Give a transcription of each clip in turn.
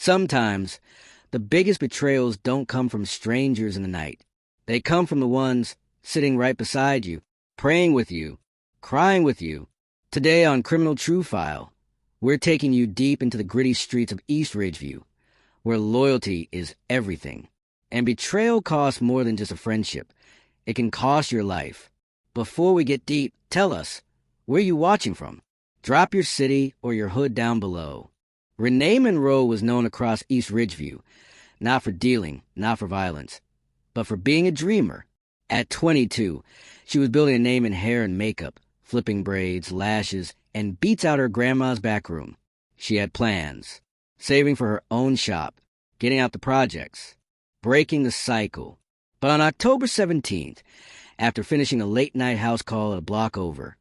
Sometimes, the biggest betrayals don't come from strangers in the night. They come from the ones sitting right beside you, praying with you, crying with you. Today on Criminal True File, we're taking you deep into the gritty streets of East Ridgeview, where loyalty is everything. And betrayal costs more than just a friendship. It can cost your life. Before we get deep, tell us, where are you watching from? Drop your city or your hood down below. Renee Monroe was known across East Ridgeview, not for dealing, not for violence, but for being a dreamer. At 22, she was building a name in hair and makeup, flipping braids, lashes, and beats out her grandma's back room. She had plans, saving for her own shop, getting out the projects, breaking the cycle. But on October 17th, after finishing a late-night house call at a block over,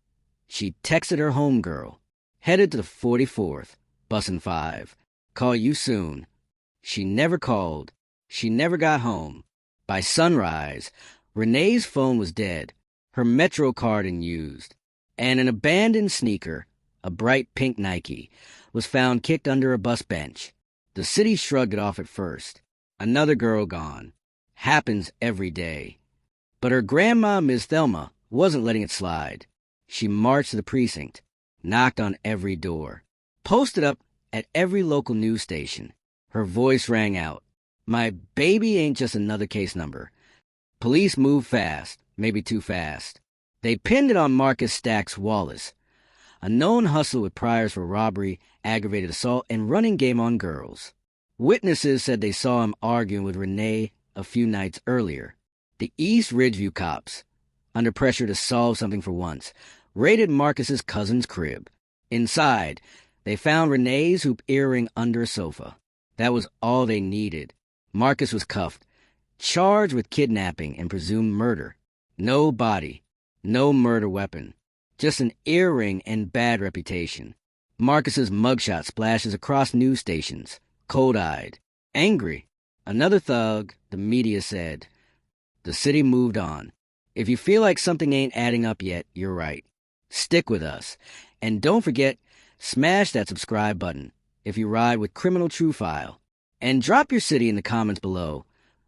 she texted her homegirl, headed to the 44th, bussin' 5. Call you soon. She never called. She never got home. By sunrise, Renee's phone was dead, her Metro card unused, and an abandoned sneaker, a bright pink Nike, was found kicked under a bus bench. The city shrugged it off at first. Another girl gone. Happens every day. But her grandma, Ms. Thelma, wasn't letting it slide. She marched to the precinct, knocked on every door, posted up at every local news station. Her voice rang out. My baby ain't just another case number. Police moved fast, maybe too fast. They pinned it on Marcus Stacks Wallace, a known hustler with priors for robbery, aggravated assault, and running game on girls. Witnesses said they saw him arguing with Renee a few nights earlier. The East Ridgeview cops, under pressure to solve something for once, raided Marcus's cousin's crib. Inside, they found Renee's hoop earring under a sofa. That was all they needed. Marcus was cuffed, charged with kidnapping and presumed murder. No body, no murder weapon, just an earring and bad reputation. Marcus's mugshot splashes across news stations, cold-eyed, angry. Another thug, the media said. The city moved on. If you feel like something ain't adding up yet, you're right. Stick with us. And don't forget, smash that subscribe button if you ride with Criminal True File. And drop your city in the comments below.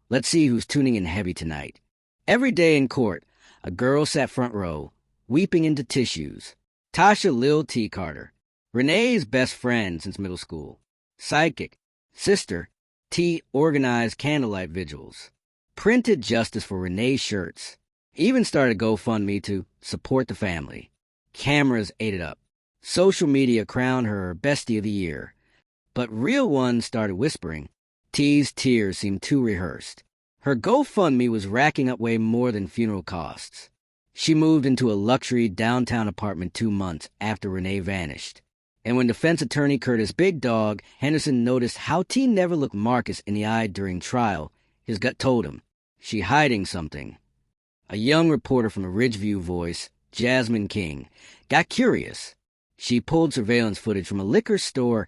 Let's see who's tuning in heavy tonight. Every day in court, a girl sat front row, weeping into tissues. Tasha Lil T. Carter, Renee's best friend since middle school. Sidekick, sister, T organized candlelight vigils. Printed justice for Renee shirts. Even started GoFundMe to support the family. Cameras ate it up. Social media crowned her bestie of the year. But real ones started whispering. T's tears seemed too rehearsed. Her GoFundMe was racking up way more than funeral costs. She moved into a luxury downtown apartment 2 months after Renee vanished. And when defense attorney Curtis Big Dog Henderson noticed how T never looked Marcus in the eye during trial, his gut told him, she hiding something. A young reporter from the Ridgeview Voice, Jasmine King, got curious. She pulled surveillance footage from a liquor store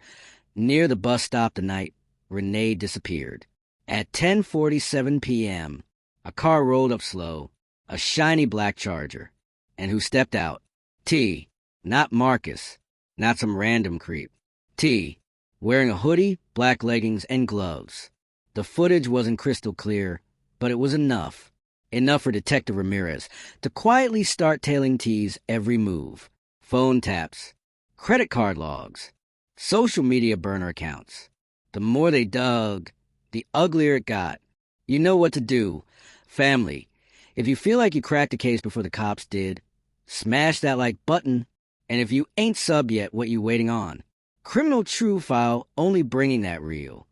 near the bus stop the night Renee disappeared. At 10:47 p.m., a car rolled up slow, a shiny black Charger. And who stepped out? T, not Marcus, not some random creep. T, wearing a hoodie, black leggings, and gloves. The footage wasn't crystal clear, but it was enough. Enough for Detective Ramirez to quietly start tailing T's every move. Phone taps, credit card logs, social media burner accounts. The more they dug, the uglier it got. You know what to do. Family, if you feel like you cracked the case before the cops did, smash that like button. And if you ain't subbed yet, what you waiting on? Criminal True File only bringing that real.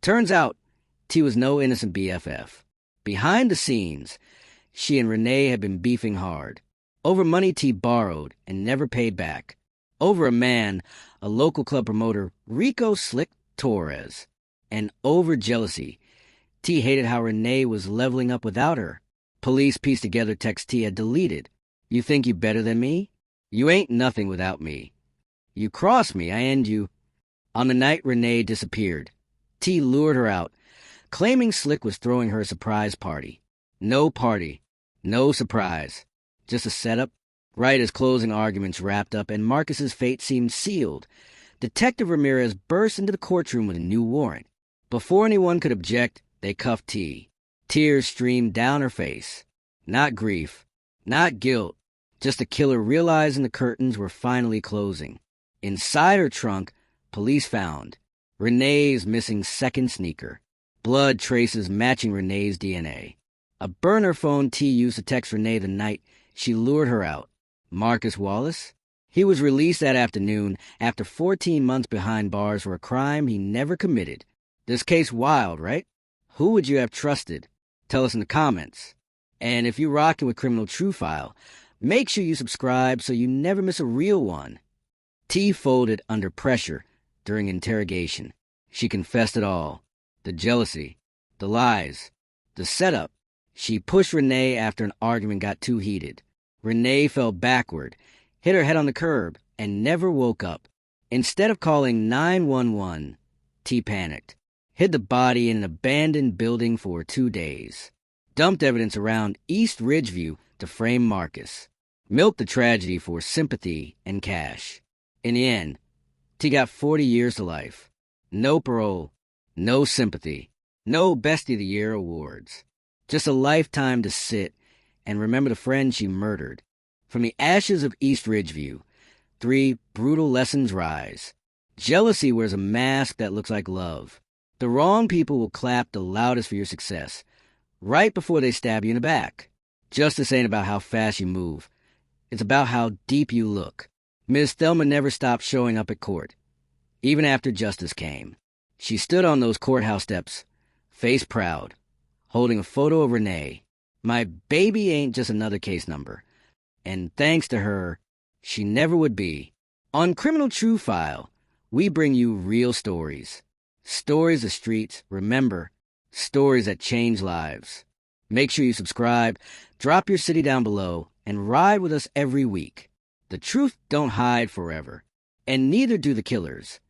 Turns out, T was no innocent BFF. Behind the scenes, she and Renee had been beefing hard. Over money T borrowed and never paid back. Over a man, a local club promoter, Rico Slick Torres. And over jealousy. T hated how Renee was leveling up without her. Police pieced together text T had deleted. You think you better than me? You ain't nothing without me. You cross me, I end you. On the night Renee disappeared, T lured her out, claiming Slick was throwing her a surprise party. No party, no surprise. Just a setup, right as closing arguments wrapped up and Marcus's fate seemed sealed. Detective Ramirez burst into the courtroom with a new warrant. Before anyone could object, they cuffed T. Tears streamed down her face. Not grief, not guilt, just the killer realizing the curtains were finally closing. Inside her trunk, police found Renee's missing second sneaker, blood traces matching Renee's DNA, a burner phone T used to text Renee the night she lured her out. Marcus Wallace? He was released that afternoon after 14 months behind bars for a crime he never committed. This case wild, right? Who would you have trusted? Tell us in the comments. And if you're rocking with Criminal True File, make sure you subscribe so you never miss a real one. T folded under pressure during interrogation. She confessed it all. The jealousy, the lies, the setup. She pushed Renee after an argument got too heated. Renee fell backward, hit her head on the curb, and never woke up. Instead of calling 911, T panicked, hid the body in an abandoned building for 2 days, dumped evidence around East Ridgeview to frame Marcus, milked the tragedy for sympathy and cash. In the end, T got 40 years to life. No parole, no sympathy, no Bestie of the Year awards. Just a lifetime to sit and remember the friend she murdered. From the ashes of East Ridgeview, 3 brutal lessons rise. Jealousy wears a mask that looks like love. The wrong people will clap the loudest for your success, right before they stab you in the back. Justice ain't about how fast you move. It's about how deep you look. Ms. Thelma never stopped showing up at court, even after justice came. She stood on those courthouse steps, face proud, holding a photo of Renee. My baby ain't just another case number. And thanks to her, she never would be. On Criminal True File, we bring you real stories. Stories the streets remember. Stories that change lives. Make sure you subscribe, drop your city down below, and ride with us every week. The truth don't hide forever, and neither do the killers.